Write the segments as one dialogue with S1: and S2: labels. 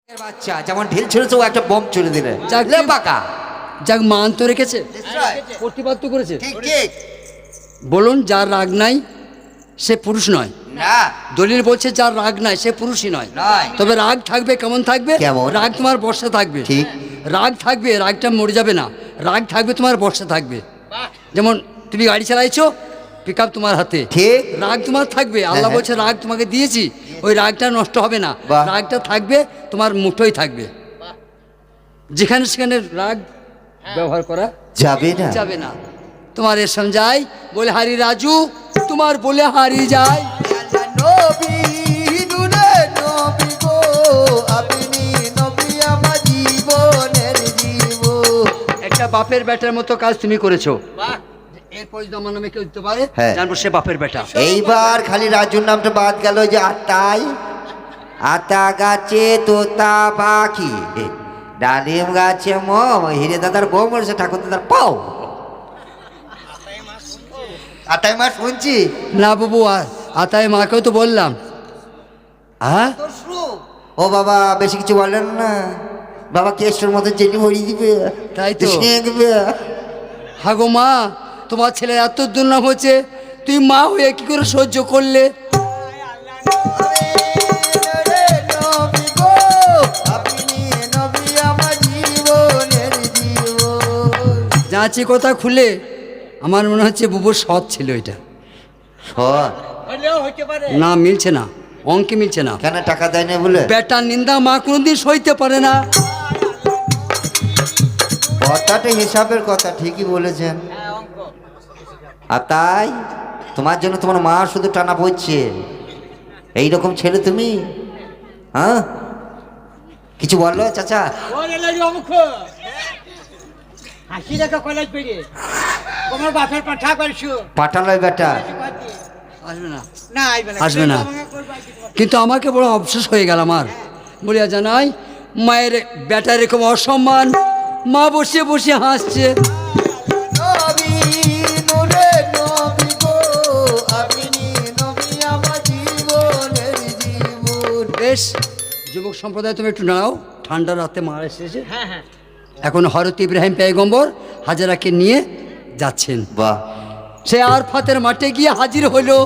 S1: বাচ্চা যেমন ঢিল ছুড়েছে ও একটা বম ছুড়ে দিলে
S2: যাক
S1: পাকা
S2: যাক মান তো রেখেছে, প্রতিবাদ তো করেছে।
S1: ঠিক ঠিক
S2: বলুন যার রাগ নাই সে পুরুষ নয়।
S1: না
S2: দলিল বলছে যার রাগ নাই সে পুরুষই নয়।
S1: নয়।
S2: তবে রাগ থাকবে, কেমন থাকবে?
S1: কেমন?
S2: রাগ তোমার বর্ষা থাকবে।
S1: ঠিক।
S2: রাগ থাকবে, রাগটা মরে যাবে না, রাগ থাকবে তোমার বর্ষা থাকবে। যেমন তুমি গাড়ি চালাইছো, পিক আপ তোমার হাতে,
S1: ঠিক।
S2: রাগ তোমার থাকবে। আল্লাহ বলছে রাগ তোমাকে দিয়েছি, ওই রাগটা নষ্ট হবে না,
S1: বাহ।
S2: রাগটা থাকবে তোমার মুঠোই থাকবে। যেখানে সেখানে রাগ ব্যবহার করা
S1: যাবে না
S2: যাবে না। তোমার এর সমঝাই বলে হারি রাজু, তোমার বলে হারি যায়।
S1: নবী দুলে নবী গো আপনি নবী আমার জীবনের জীবন।
S2: একটা বাপের বেটার মতো কাজ তুমি করেছো। এরপর যদি আমার নামে কেউ দিতে পারে,
S1: হ্যাঁ।
S2: জানবো সে বাপের বেটা।
S1: এইবার খালি রাজুর নামটা বাদ গেল যে আতাই আতা গাছে তোতা পাখি ডালিম গাছে মম হিরে দাদার বউ মরেছে ঠাকুর দাদার পাও আতাই মাস শুনছি
S2: না বাবু, আতায় মাকেও তো বললাম। হ্যাঁ
S1: ও বাবা বেশি কিছু বলেন না বাবা কেষ্টর মতো চেনি ভরিয়ে দিবে
S2: তাই তো।
S1: শিখবে
S2: হাগো মা, তোমার ছেলে এত দুর্নাম হচ্ছে, তুই মা হয়ে কি করে সহ্য করলে? যাচ্ছি কথা খুলে, আমার মনে হচ্ছে বুবুর সৎ ছিল এটা। না, মিলছে না, অঙ্কে মিলছে না।
S1: কেন টাকা দেয় না বলে
S2: বেটার নিন্দা মা কোনোদিন সইতে পারে না।
S1: কথাটা হিসাবের কথা ঠিকই বলেছেন। আর তাই তোমার জন্য তোমার মা শুধু টানা পড়ছে। এইরকম ছেলে তুমি, হ্যাঁ? কিছু বললো চাচা? পাঠালয় বেটা
S2: আসবে না, আসবে না। কিন্তু আমাকে বড় অবশেষ হয়ে গেল আমার। বলিয়া জানাই মায়ের বেটা এরকম অসম্মান, মা বসে বসে হাসছে। বেশ, যুবক সম্প্রদায় তুমি একটু নাও, ঠান্ডা রাতে মার এসেছে। এখন হযরত ইব্রাহিম পয়গম্বর হাজেরাকে নিয়ে যাচ্ছেন।
S1: বাহ,
S2: সে আরফাতের মাঠে গিয়ে হাজির হলো।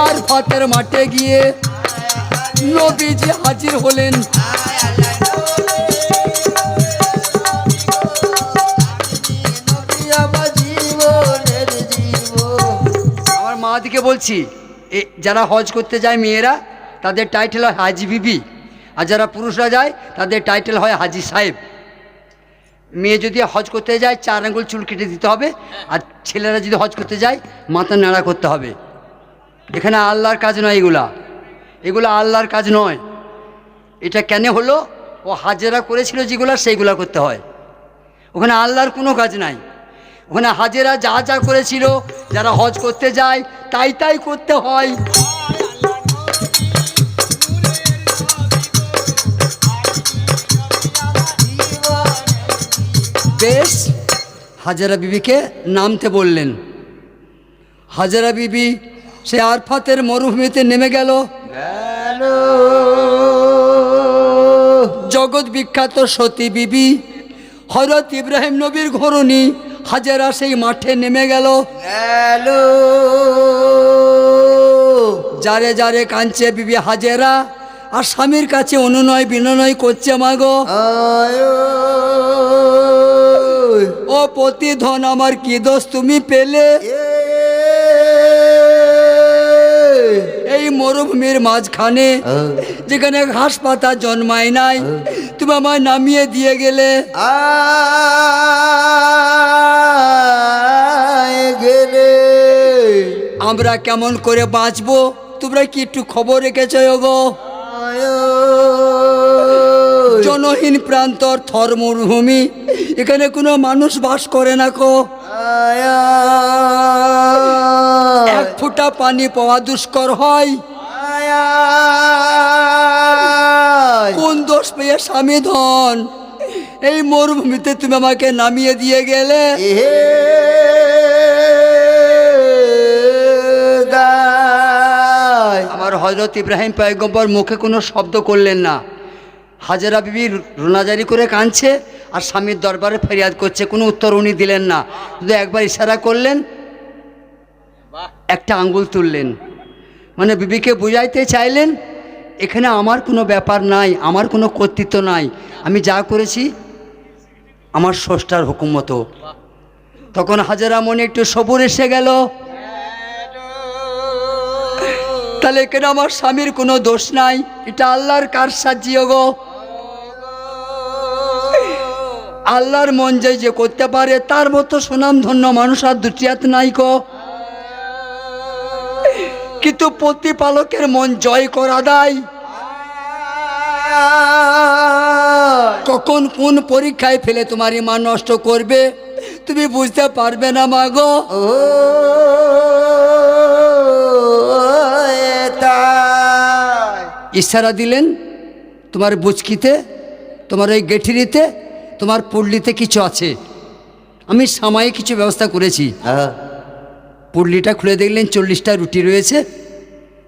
S2: আরফাতের মাঠে গিয়ে নবীজি হাজির হলেন। আমার মা দিকে বলছি, যারা হজ করতে যায় মেয়েরা, তাদের টাইটেল হয় হাজি বিবি, আর যারা পুরুষরা যায় তাদের টাইটেল হয় হাজি সাহেব। মেয়ে যদি হজ করতে যায় 4 আঙ্গুল চুল কেটে দিতে হবে, আর ছেলেরা যদি হজ করতে যায় মাথা নাড়া করতে হবে। এখানে আল্লাহর কাজ নয়, এগুলো আল্লাহর কাজ নয়। এটা কেন হলো? ও হাজেরা করেছিল যেগুলো, সেইগুলো করতে হয়। ওখানে আল্লাহর কোনো কাজ নাই। ওখানে হাজেরা যা যা করেছিল, যারা হজ করতে যায় তাই তাই করতে হয়। বেশ, হাজেরা বিবিকে নামতে বললেন। হাজেরা বিবি সে আরফাতের মরুভূমিতে নেমে গেল। জগৎ বিখ্যাত সতী বিবি হযরত ইব্রাহিম নবীর ঘরণী হাজেরা সেই মাঠে নেমে গেল। যারে যারে কাঁদছে বিবি হাজেরা, আর স্বামীর কাছে অনুনয় বিনয় করছে, মাগো ও প্রতিধন আমার কি দোষ তুমি পেলে? এই মরুভূমির মাঝখানে যেখানে ঘাস পাতা জন্মায় নাই, তুমি আমায় নামিয়ে দিয়ে গেলে। আমরা কেমন করে বাঁচবো, তোমরা কি একটু খবর রেখেছো গো? জনহীন প্রান্তর থর মরুভূমি, এখানে কোনো মানুষ বাস করে না কো। এক ফুটা পানি পাওয়া দুষ্কর হয়। কোন দোষ পেয়ে স্বামী ধন এই মরুভূমিতে তুমি আমাকে নামিয়ে দিয়ে গেলে? হজরত ইব্রাহিম পয়গম্বর মুখে কোনো শব্দ করলেন না। হাজেরা বিবি রোনাজারি করে কাঁদছে আর স্বামীর দরবারে ফেরিয়াদ করছে, কোনো উত্তর উনি দিলেন না, শুধু একবার ইশারা করলেন, একটা আঙ্গুল তুললেন, মানে বিবিকে বুঝাইতে চাইলেন এখানে আমার কোনো ব্যাপার নাই, আমার কোনো কর্তৃত্ব নাই, আমি যা করেছি আমার স্রষ্টার হুকুম মতো। তখন হাজেরা মনে একটু সবুর এসে গেল, তাহলে এখানে আমার স্বামীর কোনো দোষ নাই, এটা আল্লাহর কারসাজি গো। আল্লাহর মন যে করতে পারে তার মতো সুনামধন্য মানুষ আর দুটি হাত নাই গো। কিন্তু প্রতিপালকের মন জয় করা দেয়, কখন কোন পরীক্ষায় ফেলে তোমার ইমান নষ্ট করবে তুমি বুঝতে পারবে না মা গো।
S1: ও তাই
S2: ইশারা দিলেন, তোমার বুচকিতে, তোমার ওই গেঠিরিতে, তোমার পুডলিতে কিছু আছে, আমি সামায়িক কিছু ব্যবস্থা করেছি। পুডলিটা খুলে দেখলেন 40টা রুটি রয়েছে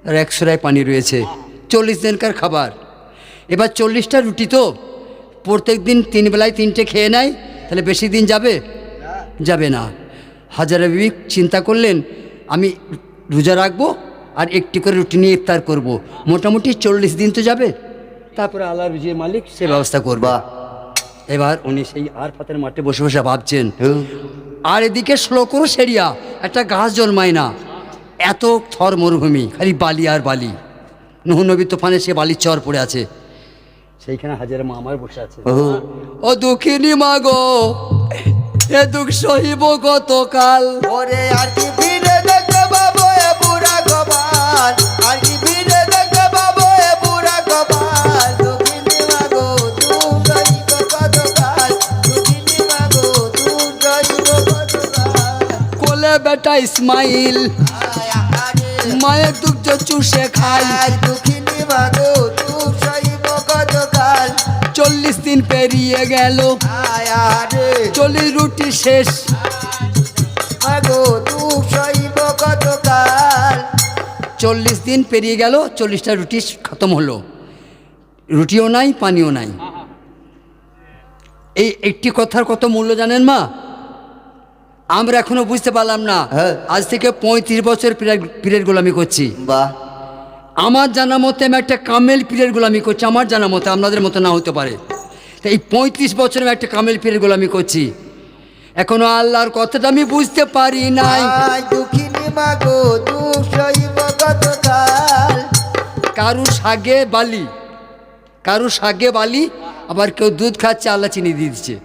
S2: আর 100 রায় পানি রয়েছে, 40 দিনকার খাবার। এবার 40টা রুটি তো প্রত্যেক দিন 3 বেলায় 3টে খেয়ে নেয়, তাহলে বেশি দিন যাবে? যাবে না। হাজারা বিবি চিন্তা করলেন আমি রোজা রাখবো আর একটি করে রুটি নিয়ে ইফতার করব, মোটামুটি 40 দিন তো যাবে, তারপরে আল্লাহ রুজির মালিক সে ব্যবস্থা করবা। এবার উনি সেই আর ফাতের মাঠে বসে বসে ভাবছেন, আর এদিকে শ্লোকরও সেরিয়া, একটা গাছ জন্মায় না, এত থর মরুভূমি, খালি বালি আর বালি, নুহ নবী তুফানে সে বালির চর পড়ে আছে, সেইখানে হাজারা মা আমার বসে আছে। ও দুঃখিনী মা গো, এ দুঃখ সহিব গতকাল,
S1: ওরে আর কি ভিড়ে দেখতে পাবো এ বুড়া গোপাল, আর কি ভিড়ে দেখতে পাবো এ বুড়া গোপাল, দুঃখিনী মাগো তুই যাইব কতকাল, দুঃখিনী মাগো তুই যাইব কতকাল।
S2: কোলে বেটা ইসমাইল মায়ের দুগ্ধ চুষে খাই,
S1: আর দুঃখিনী মাগো তুই যাইব কতকাল,
S2: 40 দিন পেরিয়ে গেল,
S1: আরে
S2: 40 রুটি শেষ,
S1: মাগো তুই যাইব কতকাল।
S2: 40 দিন পেরিয়ে গেল, 40টা রুটি খতম হলো, রুটিও নাই পানিও নাই। এই একটি কথার কত মূল্য জানেন মা? আমরা এখনো বুঝতে পারলাম না।
S1: হ্যাঁ।
S2: আজ থেকে 35 বছর পীরের গোলামি করছি।
S1: বাহ,
S2: আমার জানা মতে আমি একটা কামেল পীরের গোলামি করছি, আমার জানা মতে, আপনাদের মতো না হতে পারে। তো এই 35 বছর আমি একটা কামেল পীরের গোলামি করছি, এখনো আল্লাহর কথাটা আমি বুঝতে পারি নাই।
S1: আয় দুঃখিনী মাগো তুই যাইব কতকাল।
S2: কারু শাগে বালি, কারু শাগে বালি, আবার কেউ দুধ খাচ্ছে আল্লাহ চিনি দিয়ে দিচ্ছে,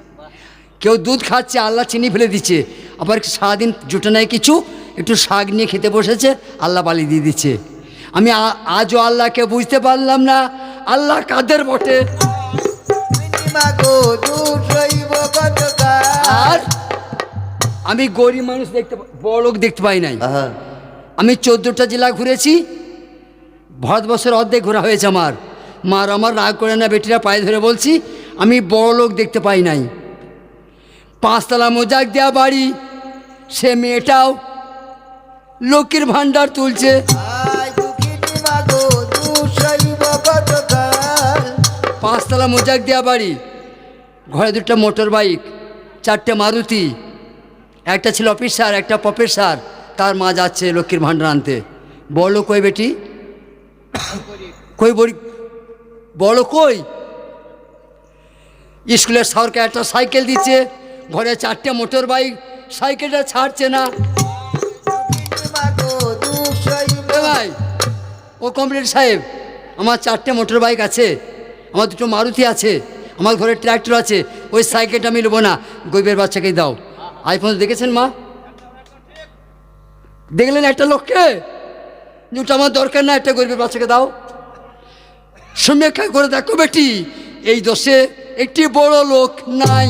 S2: কেউ দুধ খাচ্ছে আল্লাহ চিনি ফেলে দিচ্ছে, আবার সারাদিন জুটে নেয় কিছু, একটু শাক নিয়ে খেতে বসেছে আল্লাহ বালি দিয়ে দিচ্ছে। আমি আজও আল্লাহকে বুঝতে পারলাম না, আল্লাহ কাদের বটে।
S1: মাগো তুই যাইব কতকাল।
S2: আর আমি গরিব মানুষ দেখতে, বড় লোক দেখতে পাই নাই।
S1: আহা,
S2: আমি 14টা জেলা ঘুরেছি, ভারতবর্ষের অর্ধেক ঘোরা হয়েছে আমার। মার আমার রাগ করে না, বেটিরা পায়ে ধরে বলছি, আমি বড় লোক দেখতে পাই নাই। 5 তলা মোজাক দেওয়া বাড়ি, সে মেয়েটাও লক্ষ্মীর ভাণ্ডার তুলছে।
S1: আয় দুঃখিনী মাগো তুই যাইব কতকাল।
S2: 5 তলা মোজাক দেওয়া বাড়ি, ঘরে 2টা মোটর বাইক, 4টে মারুতি, একটা ছিল অফিসার, একটা প্রফেসর, তার মা যাচ্ছে লক্ষ্মীর ভাণ্ডার আনতে। বড় কই বেটি, কই বড় কই? স্কুলের সরকার একটা সাইকেল দিচ্ছে, ঘরে 4টে মোটর বাইক, সাইকেলটা ছাড়ছে না।
S1: দুঃখিনী মাগো তুই যাইব।
S2: এ ভাই, ও কমরেড সাহেব, আমার 4টে মোটর বাইক আছে, আমার 2টো মারুতি আছে, আমার ঘরে ট্র্যাক্টর আছে, ওই সাইকেলটা আমি নেবো না, গরিবের বাচ্চাকে দাও। আইফোন দেখেছেন মা? দেখলেন একটা লোককে, যেটা আমার দরকার না, একটা গরিবের বাচ্চাকে দাও। সমীক্ষা করে দেখো বেটি, এই দেশে একটি বড় লোক নাই।